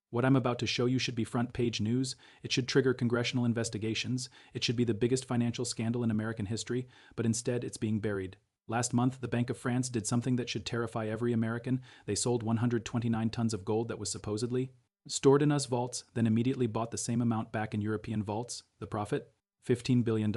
What I'm about to show you should be front-page news. It should trigger congressional investigations. It should be the biggest financial scandal in American history, but instead it's being buried. Last month, the Bank of France did something that should terrify every American. They sold 129 tons of gold that was supposedly stored in US vaults, then immediately bought the same amount back in European vaults. The profit? $15 billion.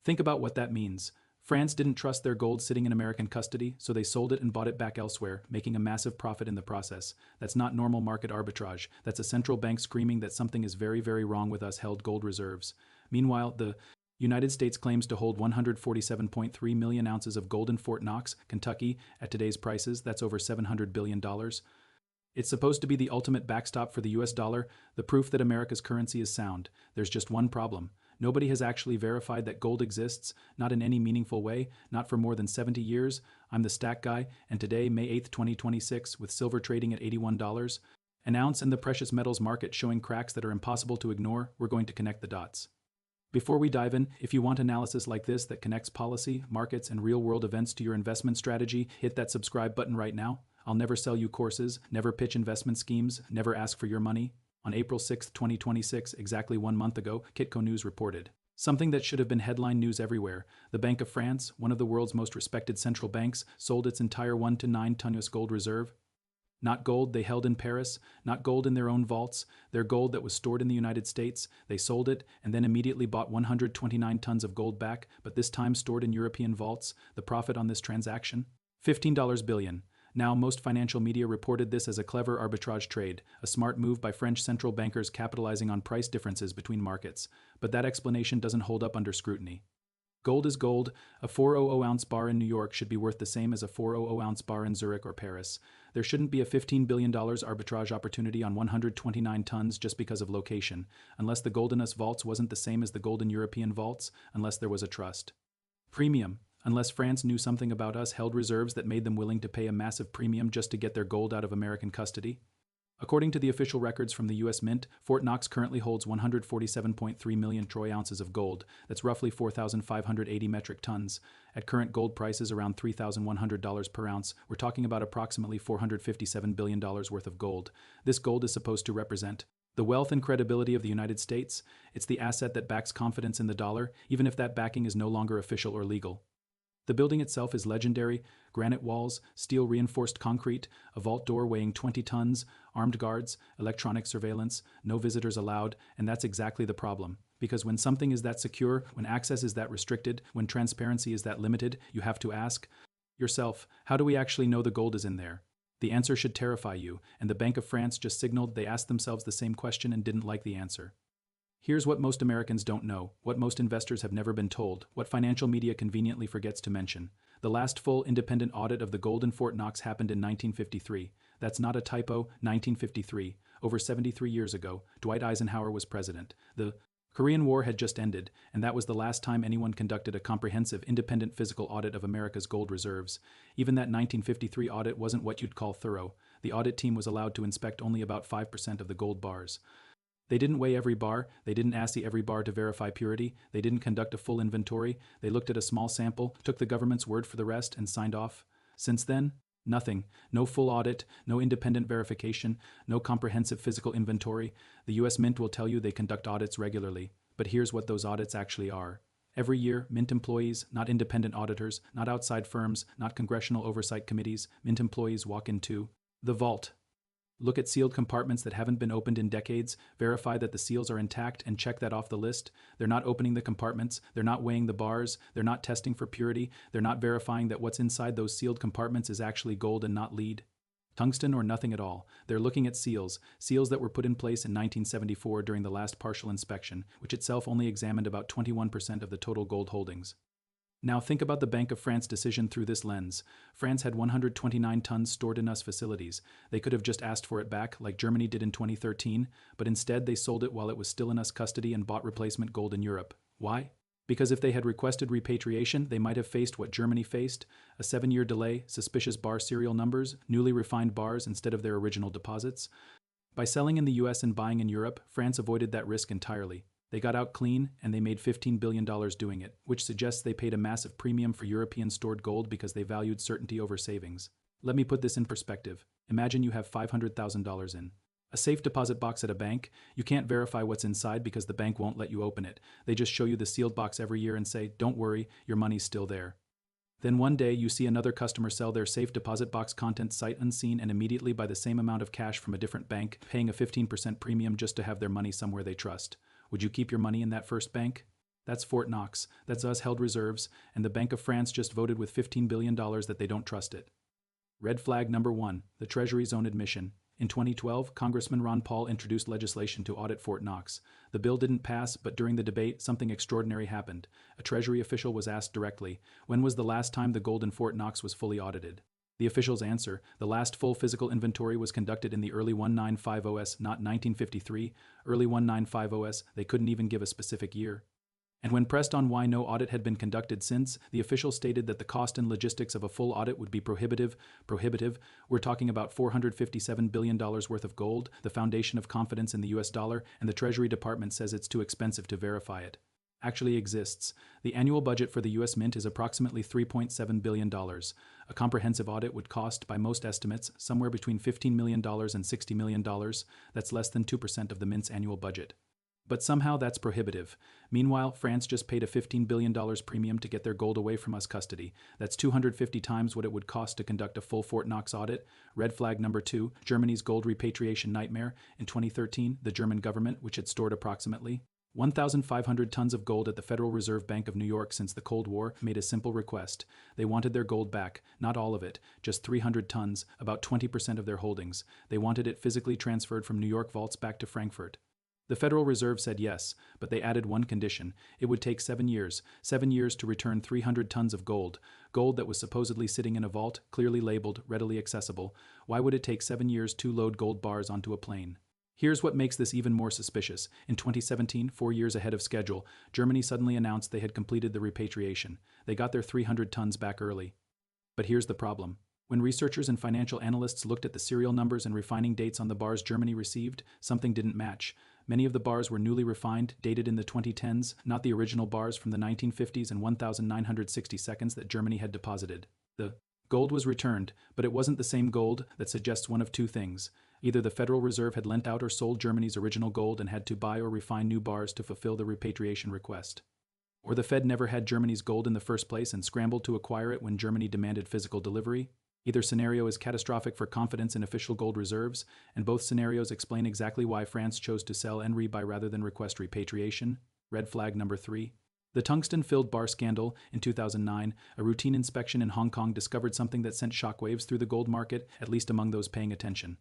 Think about what that means. France didn't trust their gold sitting in American custody, so they sold it and bought it back elsewhere, making a massive profit in the process. That's not normal market arbitrage. That's a central bank screaming that something is very, very wrong with us held gold reserves. Meanwhile, the United States claims to hold 147.3 million ounces of gold in Fort Knox, Kentucky. At today's prices, that's over $700 billion. It's supposed to be the ultimate backstop for the US dollar, the proof that America's currency is sound. There's just one problem. Nobody has actually verified that gold exists, not in any meaningful way, not for more than 70 years. I'm the Stack Guy, and today, May 8, 2026, with silver trading at $81 an ounce and the precious metals market showing cracks that are impossible to ignore, we're going to connect the dots. Before we dive in, if you want analysis like this that connects policy, markets, and real-world events to your investment strategy, hit that subscribe button right now. I'll never sell you courses, never pitch investment schemes, never ask for your money. On April 6, 2026, exactly 1 month ago, Kitco News reported something that should have been headline news everywhere. The Bank of France, one of the world's most respected central banks, sold its entire 1 to 9 ton US gold reserve. Not gold they held in Paris, not gold in their own vaults, their gold that was stored in the United States. They sold it and then immediately bought 129 tons of gold back, but this time stored in European vaults. The profit on this transaction? $15 billion. Now, most financial media reported this as a clever arbitrage trade, a smart move by French central bankers capitalizing on price differences between markets. But that explanation doesn't hold up under scrutiny. Gold is gold. A 400-ounce bar in New York should be worth the same as a 400-ounce bar in Zurich or Paris. There shouldn't be a $15 billion arbitrage opportunity on 129 tons just because of location, unless the gold in US vaults wasn't the same as the gold in European vaults, unless there was a trust premium. Unless France knew something about us held reserves that made them willing to pay a massive premium just to get their gold out of American custody. According to the official records from the US Mint, Fort Knox currently holds 147.3 million troy ounces of gold. That's roughly 4,580 metric tons. At current gold prices around $3,100 per ounce, we're talking about approximately $457 billion worth of gold. This gold is supposed to represent the wealth and credibility of the United States. It's the asset that backs confidence in the dollar, even if that backing is no longer official or legal. The building itself is legendary: granite walls, steel-reinforced concrete, a vault door weighing 20 tons, armed guards, electronic surveillance, no visitors allowed, and that's exactly the problem. Because when something is that secure, when access is that restricted, when transparency is that limited, you have to ask yourself, how do we actually know the gold is in there? The answer should terrify you, and the Bank of France just signaled they asked themselves the same question and didn't like the answer. Here's what most Americans don't know, what most investors have never been told, what financial media conveniently forgets to mention. The last full independent audit of the gold in Fort Knox happened in 1953. That's not a typo, 1953. Over 73 years ago, Dwight Eisenhower was president. The Korean War had just ended, and that was the last time anyone conducted a comprehensive independent physical audit of America's gold reserves. Even that 1953 audit wasn't what you'd call thorough. The audit team was allowed to inspect only about 5% of the gold bars. They didn't weigh every bar, they didn't assay every bar to verify purity, they didn't conduct a full inventory, they looked at a small sample, took the government's word for the rest, and signed off. Since then, nothing. No full audit, no independent verification, no comprehensive physical inventory. The US Mint will tell you they conduct audits regularly, but here's what those audits actually are. Every year, Mint employees, not independent auditors, not outside firms, not congressional oversight committees, Mint employees walk into the vault. Look at sealed compartments that haven't been opened in decades, verify that the seals are intact, and check that off the list. They're not opening the compartments, they're not weighing the bars, they're not testing for purity, they're not verifying that what's inside those sealed compartments is actually gold and not lead, tungsten, or nothing at all. They're looking at seals that were put in place in 1974 during the last partial inspection, which itself only examined about 21% of the total gold holdings. Now think about the Bank of France decision through this lens. France had 129 tons stored in US facilities. They could have just asked for it back, like Germany did in 2013, but instead they sold it while it was still in US custody and bought replacement gold in Europe. Why? Because if they had requested repatriation, they might have faced what Germany faced: a 7-year delay, suspicious bar serial numbers, newly refined bars instead of their original deposits. By selling in the US and buying in Europe, France avoided that risk entirely. They got out clean, and they made $15 billion doing it, which suggests they paid a massive premium for European stored gold because they valued certainty over savings. Let me put this in perspective. Imagine you have $500,000 in A safe deposit box at a bank, you can't verify what's inside because the bank won't let you open it. They just show you the sealed box every year and say, don't worry, your money's still there. Then one day you see another customer sell their safe deposit box contents sight unseen and immediately buy the same amount of cash from a different bank, paying a 15% premium just to have their money somewhere they trust. Would you keep your money in that first bank? That's Fort Knox, that's us held reserves, and the Bank of France just voted with $15 billion that they don't trust it. Red flag number 1, the Treasury's own admission. In 2012, Congressman Ron Paul introduced legislation to audit Fort Knox. The bill didn't pass, but during the debate, something extraordinary happened. A Treasury official was asked directly, when was the last time the gold in Fort Knox was fully audited? The official's answer, the last full physical inventory was conducted in the early 1950s, not 1953. Early 1950s, they couldn't even give a specific year. And when pressed on why no audit had been conducted since, the official stated that the cost and logistics of a full audit would be prohibitive. We're talking about $457 billion worth of gold, the foundation of confidence in the US dollar, and the Treasury Department says it's too expensive to verify it. Actually exists. The annual budget for the US Mint is approximately $3.7 billion. A comprehensive audit would cost, by most estimates, somewhere between $15 million and $60 million. That's less than 2% of the Mint's annual budget. But somehow that's prohibitive. Meanwhile, France just paid a $15 billion premium to get their gold away from us custody. That's 250 times what it would cost to conduct a full Fort Knox audit. Red flag number 2, Germany's gold repatriation nightmare. In 2013, the German government, which had stored approximately 1,500 tons of gold at the Federal Reserve Bank of New York since the Cold War, made a simple request. They wanted their gold back, not all of it, just 300 tons, about 20% of their holdings. They wanted it physically transferred from New York vaults back to Frankfurt. The Federal Reserve said yes, but they added one condition. It would take 7 years to return 300 tons of gold that was supposedly sitting in a vault, clearly labeled, readily accessible. Why would it take 7 years to load gold bars onto a plane? Here's what makes this even more suspicious. In 2017, 4 years ahead of schedule, Germany suddenly announced they had completed the repatriation. They got their 300 tons back early. But here's the problem. When researchers and financial analysts looked at the serial numbers and refining dates on the bars Germany received, something didn't match. Many of the bars were newly refined, dated in the 2010s, not the original bars from the 1950s and 1,960 seconds that Germany had deposited. The gold was returned, but it wasn't the same gold. That suggests one of two things. Either the Federal Reserve had lent out or sold Germany's original gold and had to buy or refine new bars to fulfill the repatriation request. Or the Fed never had Germany's gold in the first place and scrambled to acquire it when Germany demanded physical delivery. Either scenario is catastrophic for confidence in official gold reserves, and both scenarios explain exactly why France chose to sell and rebuy rather than request repatriation. Red flag number 3. The tungsten-filled bar scandal. In 2009, a routine inspection in Hong Kong discovered something that sent shockwaves through the gold market, at least among those paying attention.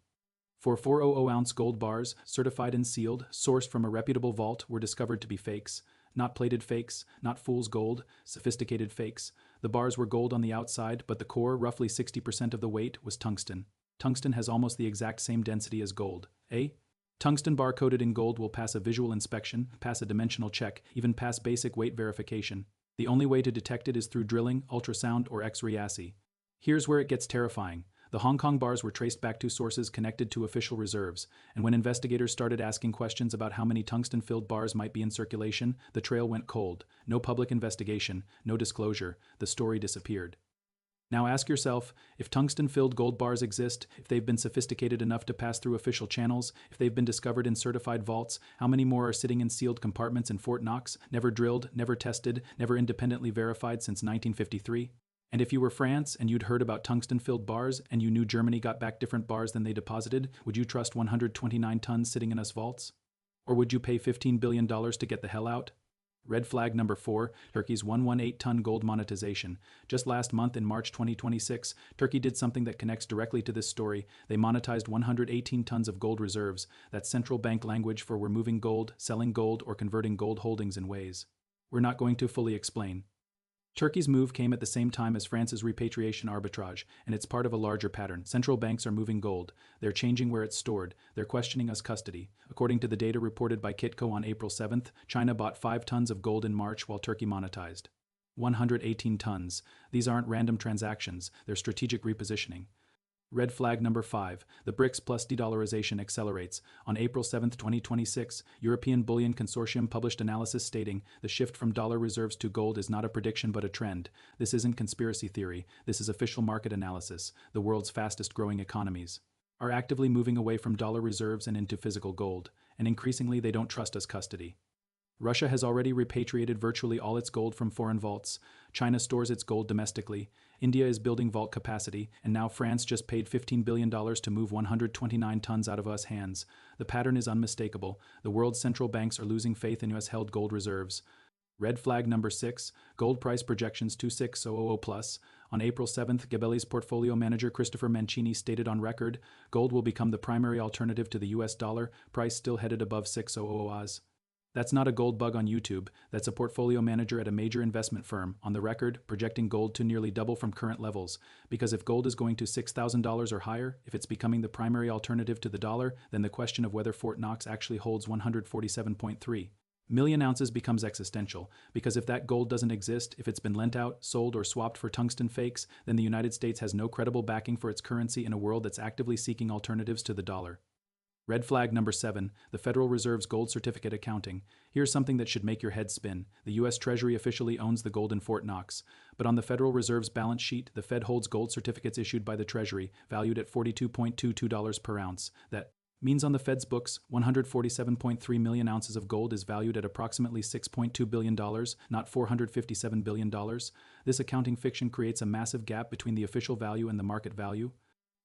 400-ounce gold bars, certified and sealed, sourced from a reputable vault, were discovered to be fakes. Not plated fakes, not fool's gold, sophisticated fakes. The bars were gold on the outside, but the core, roughly 60% of the weight, was tungsten. Tungsten has almost the exact same density as gold. A tungsten bar coated in gold will pass a visual inspection, pass a dimensional check, even pass basic weight verification. The only way to detect it is through drilling, ultrasound, or X-ray assay. Here's where it gets terrifying. The Hong Kong bars were traced back to sources connected to official reserves, and when investigators started asking questions about how many tungsten-filled bars might be in circulation, the trail went cold. No public investigation, no disclosure. The story disappeared. Now ask yourself, if tungsten-filled gold bars exist, if they've been sophisticated enough to pass through official channels, if they've been discovered in certified vaults, how many more are sitting in sealed compartments in Fort Knox, never drilled, never tested, never independently verified since 1953? And if you were France and you'd heard about tungsten-filled bars and you knew Germany got back different bars than they deposited, would you trust 129 tons sitting in us vaults? Or would you pay $15 billion to get the hell out? Red flag number 4, Turkey's 118-ton gold monetization. Just last month in March 2026, Turkey did something that connects directly to this story. They monetized 118 tons of gold reserves. That's central bank language for we're moving gold, selling gold, or converting gold holdings in ways we're not going to fully explain. Turkey's move came at the same time as France's repatriation arbitrage, and it's part of a larger pattern. Central banks are moving gold. They're changing where it's stored. They're questioning us custody. According to the data reported by Kitco on April 7th, China bought 5 tons of gold in March while Turkey monetized 118 tons. These aren't random transactions. They're strategic repositioning. Red flag number 5. The BRICS plus de-dollarization accelerates. On April 7, 2026, European Bullion Consortium published analysis stating the shift from dollar reserves to gold is not a prediction but a trend. This isn't conspiracy theory. This is official market analysis. The world's fastest growing economies are actively moving away from dollar reserves and into physical gold, and increasingly they don't trust as custody. Russia has already repatriated virtually all its gold from foreign vaults. China stores its gold domestically. India is building vault capacity, and now France just paid $15 billion to move 129 tons out of US hands. The pattern is unmistakable. The world's central banks are losing faith in US-held gold reserves. Red flag number 6, gold price projections 26000 plus. On April 7th, Gabelli's portfolio manager Christopher Mancini stated on record, gold will become the primary alternative to the US dollar, price still headed above 600 Oz. That's not a gold bug on YouTube, that's a portfolio manager at a major investment firm, on the record, projecting gold to nearly double from current levels. Because if gold is going to $6,000 or higher, if it's becoming the primary alternative to the dollar, then the question of whether Fort Knox actually holds 147.3 million ounces becomes existential, because if that gold doesn't exist, if it's been lent out, sold, or swapped for tungsten fakes, then the United States has no credible backing for its currency in a world that's actively seeking alternatives to the dollar. Red flag number 7, the Federal Reserve's gold certificate accounting. Here's something that should make your head spin. The U.S. Treasury officially owns the gold in Fort Knox, but on the Federal Reserve's balance sheet, the Fed holds gold certificates issued by the Treasury, valued at $42.22 per ounce. That means on the Fed's books, 147.3 million ounces of gold is valued at approximately $6.2 billion, not $457 billion. This accounting fiction creates a massive gap between the official value and the market value.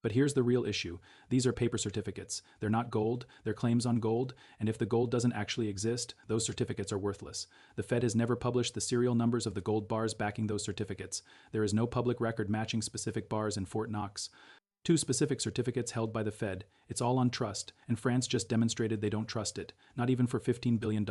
But here's the real issue. These are paper certificates. They're not gold, they're claims on gold, and if the gold doesn't actually exist, those certificates are worthless. The Fed has never published the serial numbers of the gold bars backing those certificates. There is no public record matching specific bars in Fort Knox. 2 specific certificates held by the Fed. It's all on trust, and France just demonstrated they don't trust it, not even for $15 billion.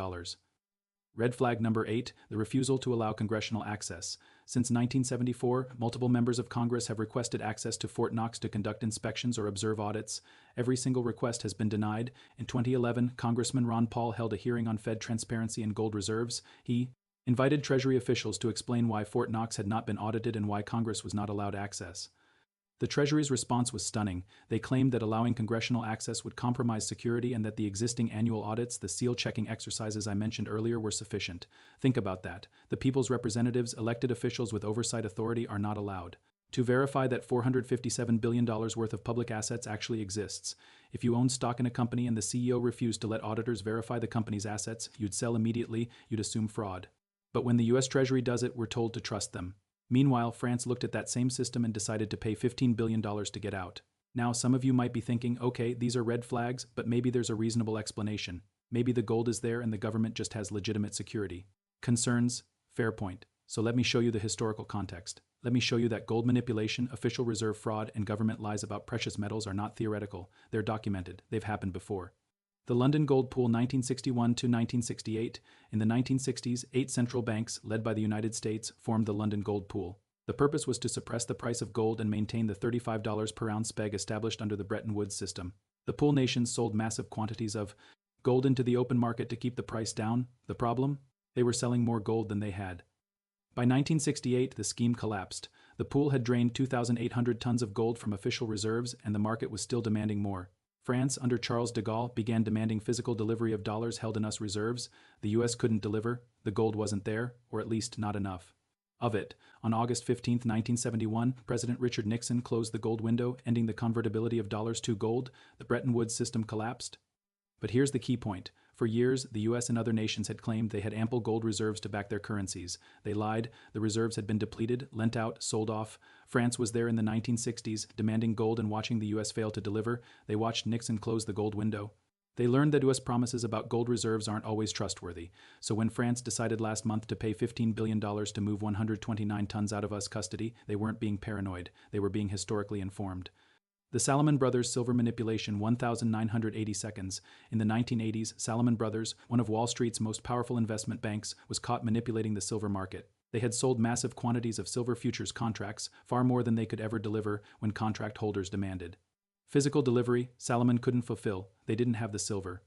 Red flag number 8, the refusal to allow congressional access. Since 1974, multiple members of Congress have requested access to Fort Knox to conduct inspections or observe audits. Every single request has been denied. In 2011, Congressman Ron Paul held a hearing on Fed transparency and gold reserves. He invited Treasury officials to explain why Fort Knox had not been audited and why Congress was not allowed access. The Treasury's response was stunning. They claimed that allowing congressional access would compromise security and that the existing annual audits, the seal-checking exercises I mentioned earlier, were sufficient. Think about that. The people's representatives, elected officials with oversight authority, are not allowed to verify that $457 billion worth of public assets actually exists. If you own stock in a company and the CEO refused to let auditors verify the company's assets, you'd sell immediately, you'd assume fraud. But when the US Treasury does it, we're told to trust them. Meanwhile, France looked at that same system and decided to pay $15 billion to get out. Now, some of you might be thinking, okay, these are red flags, but maybe there's a reasonable explanation. Maybe the gold is there and the government just has legitimate security concerns. Fair point. So let me show you the historical context. Let me show you that gold manipulation, official reserve fraud, and government lies about precious metals are not theoretical. They're documented. They've happened before. The London Gold Pool 1961 to 1968. In the 1960s, 8 central banks, led by the United States, formed the London Gold Pool. The purpose was to suppress the price of gold and maintain the $35 per ounce peg established under the Bretton Woods system. The pool nations sold massive quantities of gold into the open market to keep the price down. The problem? They were selling more gold than they had. By 1968, the scheme collapsed. The pool had drained 2,800 tons of gold from official reserves, and the market was still demanding more. France, under Charles de Gaulle, began demanding physical delivery of dollars held in US reserves. The US couldn't deliver, the gold wasn't there, or at least not enough. Of it, on August 15, 1971, President Richard Nixon closed the gold window, ending the convertibility of dollars to gold. The Bretton Woods system collapsed. But here's the key point. For years, the US and other nations had claimed they had ample gold reserves to back their currencies. They lied. The reserves had been depleted, lent out, sold off. France was there in the 1960s, demanding gold and watching the US fail to deliver. They watched Nixon close the gold window. They learned that US promises about gold reserves aren't always trustworthy. So when France decided last month to pay $15 billion to move 129 tons out of US custody, they weren't being paranoid. They were being historically informed. The Salomon Brothers silver manipulation 1,980 seconds. In the 1980s, Salomon Brothers, one of Wall Street's most powerful investment banks, was caught manipulating the silver market. They had sold massive quantities of silver futures contracts, far more than they could ever deliver when contract holders demanded. Physical delivery, Salomon couldn't fulfill. They didn't have the silver.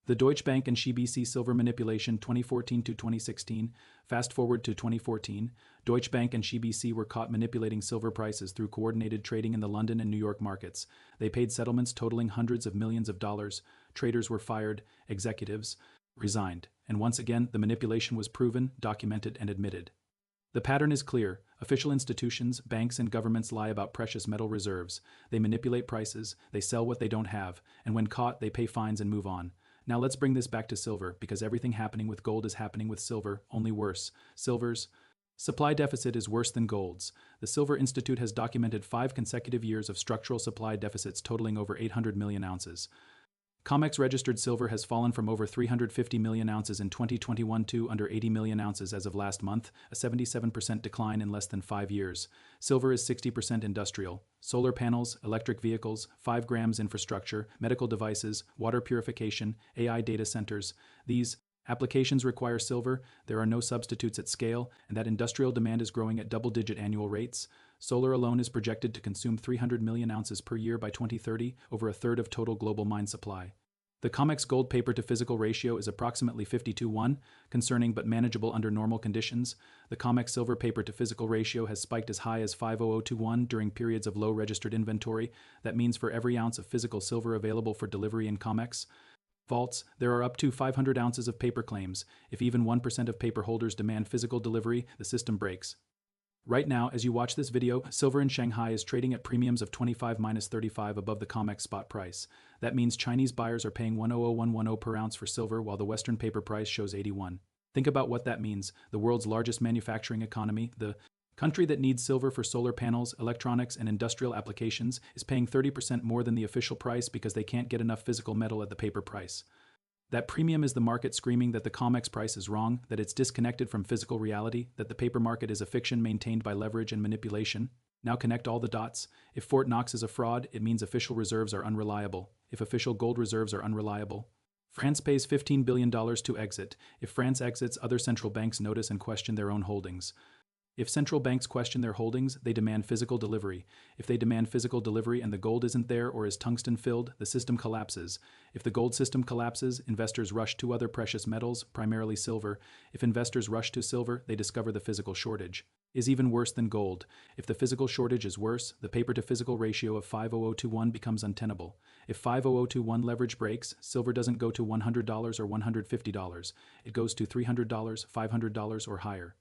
The Deutsche Bank and CBC silver manipulation 2014 to 2016. Fast forward to 2014, Deutsche Bank and CBC were caught manipulating silver prices through coordinated trading in the London and New York markets. They paid settlements totaling hundreds of millions of dollars. Traders were fired, executives resigned, and once again the manipulation was proven, documented, and admitted. The pattern is clear. Official institutions, banks, and governments lie about precious metal reserves. They manipulate prices, they sell what they don't have, and when caught, they pay fines and move on. Now let's bring this back to silver, because everything happening with gold is happening with silver, only worse. Silver's supply deficit is worse than gold's. The Silver Institute has documented 5 consecutive years of structural supply deficits totaling over 800 million ounces. COMEX registered silver has fallen from over 350 million ounces in 2021 to under 80 million ounces as of last month, a 77% decline in less than 5 years. Silver is 60% industrial. Solar panels, electric vehicles, 5 grams infrastructure, medical devices, water purification, AI data centers. These applications require silver, there are no substitutes at scale, and that industrial demand is growing at double-digit annual rates. Solar alone is projected to consume 300 million ounces per year by 2030, over a third of total global mine supply. The COMEX gold paper to physical ratio is approximately 50:1, concerning but manageable under normal conditions. The COMEX silver paper to physical ratio has spiked as high as 500:1 during periods of low registered inventory. That means for every ounce of physical silver available for delivery in COMEX vaults, there are up to 500 ounces of paper claims. If even 1% of paper holders demand physical delivery, the system breaks. Right now, as you watch this video, silver in Shanghai is trading at premiums of 25-35 above the COMEX spot price. That means Chinese buyers are paying 100,110 per ounce for silver, while the Western paper price shows 81. Think about what that means. The world's largest manufacturing economy, the country that needs silver for solar panels, electronics, and industrial applications, is paying 30% more than the official price because they can't get enough physical metal at the paper price. That premium is the market screaming that the COMEX price is wrong, that it's disconnected from physical reality, that the paper market is a fiction maintained by leverage and manipulation. Now connect all the dots. If Fort Knox is a fraud, it means official reserves are unreliable. If official gold reserves are unreliable, France pays $15 billion to exit. If France exits, other central banks notice and question their own holdings. If central banks question their holdings, they demand physical delivery. If they demand physical delivery and the gold isn't there or is tungsten filled, the system collapses. If the gold system collapses, investors rush to other precious metals, primarily silver. If investors rush to silver, they discover the physical shortage is even worse than gold. If the physical shortage is worse, the paper to physical ratio of 500:1 becomes untenable. If 500:1 leverage breaks, silver doesn't go to $100 or $150. It goes to $300, $500 or higher.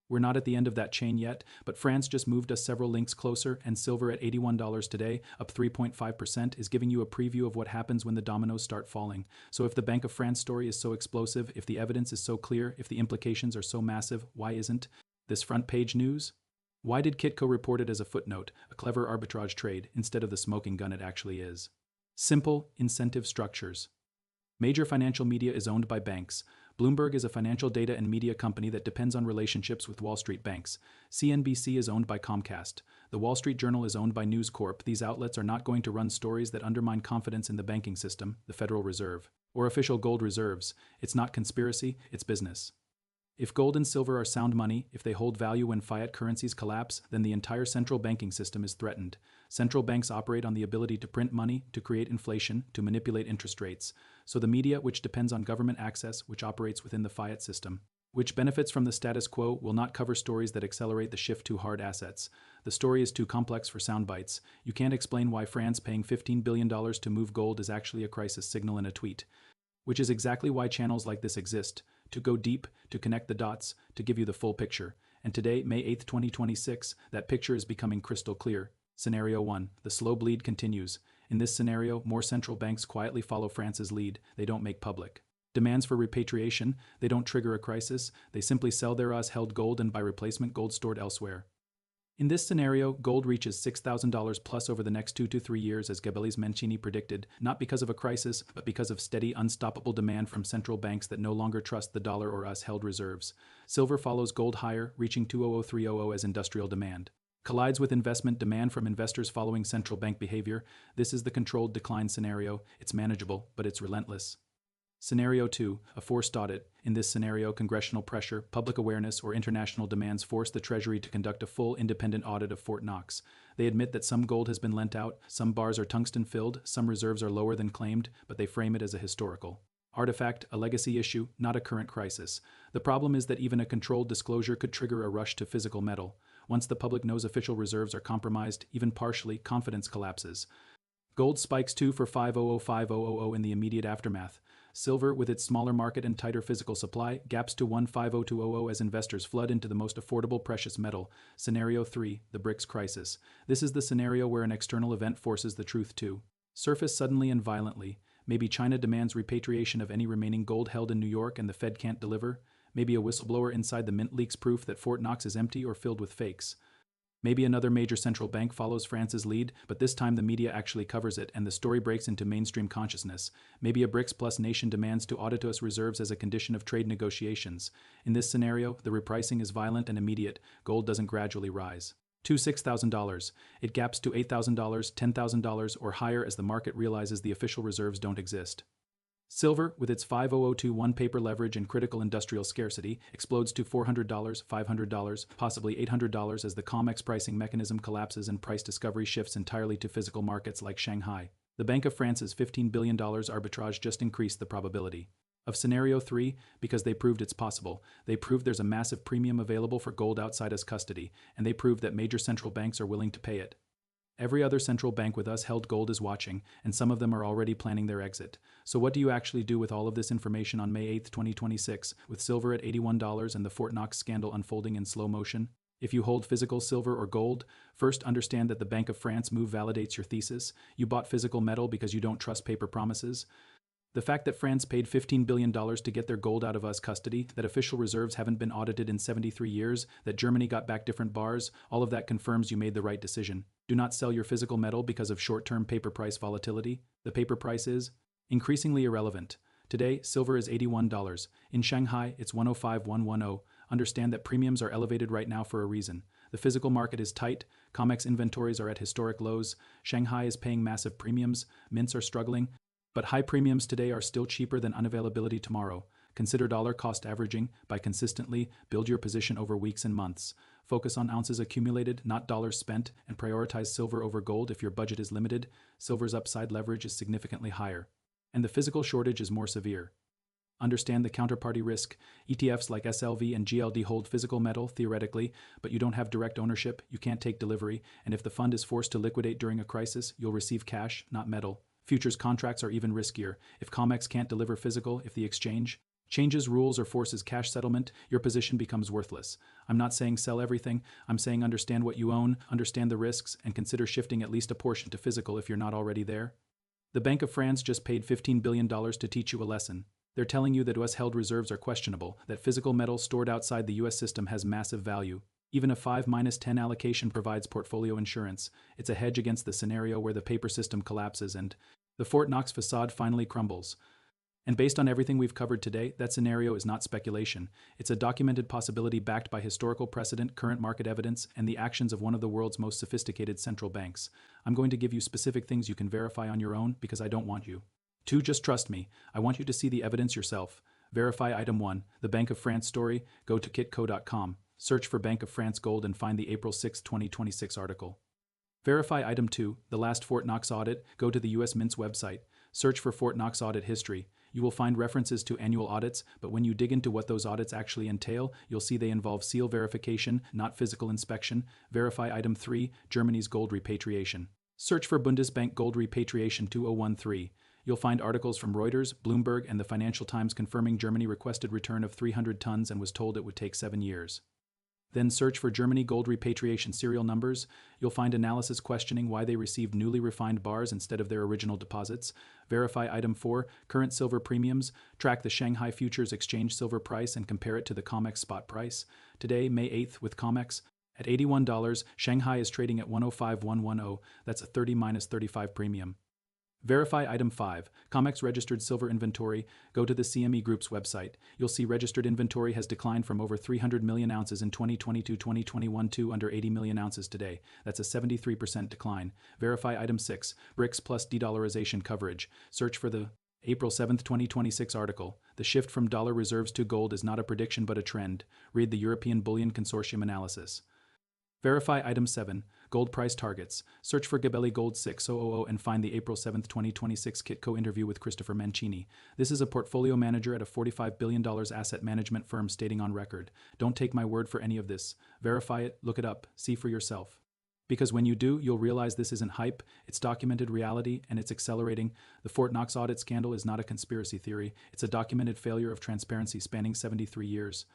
We're not at the end of that chain yet, but France just moved us several links closer, and silver at $81 today, up 3.5%, is giving you a preview of what happens when the dominoes start falling. So if the Bank of France story is so explosive, if the evidence is so clear, if the implications are so massive, why isn't this front page news? Why did Kitco report it as a footnote, a clever arbitrage trade, instead of the smoking gun it actually is? Simple incentive structures. Major financial media is owned by banks. Bloomberg is a financial data and media company that depends on relationships with Wall Street banks. CNBC is owned by Comcast. The Wall Street Journal is owned by News Corp. These outlets are not going to run stories that undermine confidence in the banking system, the Federal Reserve, or official gold reserves. It's not conspiracy, it's business. If gold and silver are sound money, if they hold value when fiat currencies collapse, then the entire central banking system is threatened. Central banks operate on the ability to print money, to create inflation, to manipulate interest rates. So the media, which depends on government access, which operates within the fiat system, which benefits from the status quo, will not cover stories that accelerate the shift to hard assets. The story is too complex for sound bites. You can't explain why France paying $15 billion to move gold is actually a crisis signal in a tweet. Which is exactly why channels like this exist, to go deep, to connect the dots, to give you the full picture. And today, May 8, 2026, that picture is becoming crystal clear. Scenario 1. The slow bleed continues. In this scenario, more central banks quietly follow France's lead. They don't make public demands for repatriation. They don't trigger a crisis. They simply sell their held gold and buy replacement gold stored elsewhere. In this scenario, gold reaches $6,000 plus over the next 2 to 3 years, as Gabelli's Mancini predicted, not because of a crisis, but because of steady, unstoppable demand from central banks that no longer trust the dollar or held reserves. Silver follows gold higher, reaching 200,300 as industrial demand collides with investment demand from investors following central bank behavior. This is the controlled decline scenario. It's manageable, but it's relentless. Scenario 2, a forced audit. In this scenario, congressional pressure, public awareness, or international demands force the Treasury to conduct a full independent audit of Fort Knox. They admit that some gold has been lent out, some bars are tungsten filled, some reserves are lower than claimed, but they frame it as a historical artifact, a legacy issue, not a current crisis. The problem is that even a controlled disclosure could trigger a rush to physical metal. Once the public knows official reserves are compromised, even partially, confidence collapses. Gold spikes 2 for 5005000 in the immediate aftermath. Silver, with its smaller market and tighter physical supply, gaps to 150200 as investors flood into the most affordable precious metal. Scenario 3, the BRICS crisis. This is the scenario where an external event forces the truth to surface suddenly and violently. Maybe China demands repatriation of any remaining gold held in New York and the Fed can't deliver. Maybe a whistleblower inside the mint leaks proof that Fort Knox is empty or filled with fakes. Maybe another major central bank follows France's lead, but this time the media actually covers it and the story breaks into mainstream consciousness. Maybe a BRICS plus nation demands to audit US reserves as a condition of trade negotiations. In this scenario, the repricing is violent and immediate. Gold doesn't gradually rise to $6,000. It gaps to $8,000, $10,000, or higher as the market realizes the official reserves don't exist. Silver, with its 50021 paper leverage and critical industrial scarcity, explodes to $400, $500, possibly $800 as the COMEX pricing mechanism collapses and price discovery shifts entirely to physical markets like Shanghai. The Bank of France's $15 billion arbitrage just increased the probability of Scenario 3 because they proved it's possible. They proved there's a massive premium available for gold outside us custody, and they proved that major central banks are willing to pay it. Every other central bank with us held gold is watching, and some of them are already planning their exit. So what do you actually do with all of this information on May 8, 2026, with silver at $81 and the Fort Knox scandal unfolding in slow motion? If you hold physical silver or gold, first understand that the Bank of France move validates your thesis. You bought physical metal because you don't trust paper promises. The fact that France paid $15 billion to get their gold out of US custody, that official reserves haven't been audited in 73 years, that Germany got back different bars, all of that confirms you made the right decision. Do not sell your physical metal because of short-term paper price volatility. The paper price is increasingly irrelevant. Today, silver is $81. In Shanghai, it's 105,110. Understand that premiums are elevated right now for a reason. The physical market is tight, COMEX inventories are at historic lows, Shanghai is paying massive premiums, mints are struggling, but high premiums today are still cheaper than unavailability tomorrow. Consider dollar cost averaging by consistently build your position over weeks and months. Focus on ounces accumulated, not dollars spent, and prioritize silver over gold if your budget is limited. Silver's upside leverage is significantly higher, and the physical shortage is more severe. Understand the counterparty risk. ETFs like SLV and GLD hold physical metal, theoretically, but you don't have direct ownership, you can't take delivery, and if the fund is forced to liquidate during a crisis, you'll receive cash, not metal. Futures contracts are even riskier. If COMEX can't deliver physical, if the exchange changes rules or forces cash settlement, your position becomes worthless. I'm not saying sell everything, I'm saying understand what you own, understand the risks, and consider shifting at least a portion to physical if you're not already there. The Bank of France just paid $15 billion to teach you a lesson. They're telling you that US-held reserves are questionable, that physical metal stored outside the US system has massive value. Even a 5-10 allocation provides portfolio insurance. It's a hedge against the scenario where the paper system collapses and the Fort Knox facade finally crumbles. And based on everything we've covered today, that scenario is not speculation. It's a documented possibility backed by historical precedent, current market evidence, and the actions of one of the world's most sophisticated central banks. I'm going to give you specific things you can verify on your own because I don't want you to just trust me. I want you to see the evidence yourself. Verify item 1, the Bank of France story. Go to kitco.com. Search for Bank of France Gold and find the April 6, 2026 article. Verify item 2, the last Fort Knox audit. Go to the US Mint's website. Search for Fort Knox audit history. You will find references to annual audits, but when you dig into what those audits actually entail, you'll see they involve seal verification, not physical inspection. Verify item 3, Germany's gold repatriation. Search for Bundesbank gold repatriation 2013. You'll find articles from Reuters, Bloomberg, and the Financial Times confirming Germany requested return of 300 tons and was told it would take 7 years. Then search for Germany gold repatriation serial numbers. You'll find analysis questioning why they received newly refined bars instead of their original deposits. Verify item 4, current silver premiums. Track the Shanghai Futures Exchange silver price and compare it to the COMEX spot price. Today, May 8th, with COMEX at $81, Shanghai is trading at 105,110. That's a 30-35 premium. Verify item 5, COMEX registered silver inventory. Go to the CME Group's website. You'll see registered inventory has declined from over 300 million ounces in 2020-2021 to under 80 million ounces today. That's a 73% decline. Verify item 6, BRICS plus de-dollarization coverage. Search for the April 7, 2026 article. The shift from dollar reserves to gold is not a prediction but a trend. Read the European Bullion Consortium analysis. Verify item 7, gold price targets. Search for Gabelli Gold 6000 and find the April 7, 2026 Kitco interview with Christopher Mancini. This is a portfolio manager at a $45 billion asset management firm stating on record. Don't take my word for any of this. Verify it, look it up, see for yourself. Because when you do, you'll realize this isn't hype, it's documented reality, and it's accelerating. The Fort Knox audit scandal is not a conspiracy theory, it's a documented failure of transparency spanning 73 years.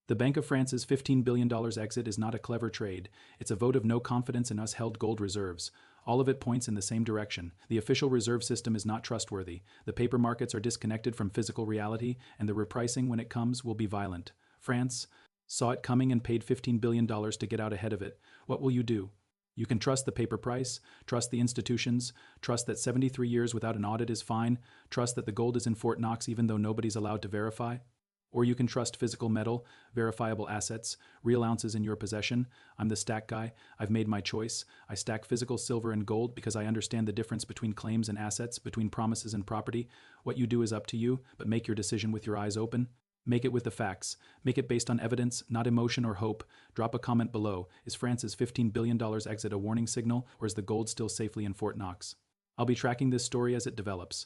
The Bank of France's $15 billion exit is not a clever trade, it's a vote of no confidence in us held gold reserves. All of it points in the same direction. The official reserve system is not trustworthy, the paper markets are disconnected from physical reality, and the repricing when it comes will be violent. France saw it coming and paid $15 billion to get out ahead of it. What will you do? You can trust the paper price, trust the institutions, trust that 73 years without an audit is fine, trust that the gold is in Fort Knox even though nobody's allowed to verify. Or you can trust physical metal, verifiable assets, real ounces in your possession. I'm the stack guy. I've made my choice. I stack physical silver and gold because I understand the difference between claims and assets, between promises and property. What you do is up to you, but make your decision with your eyes open. Make it with the facts. Make it based on evidence, not emotion or hope. Drop a comment below. Is France's $15 billion exit a warning signal, or is the gold still safely in Fort Knox? I'll be tracking this story as it develops.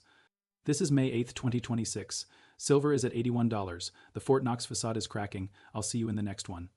This is May 8, 2026. Silver is at $81. The Fort Knox facade is cracking. I'll see you in the next one.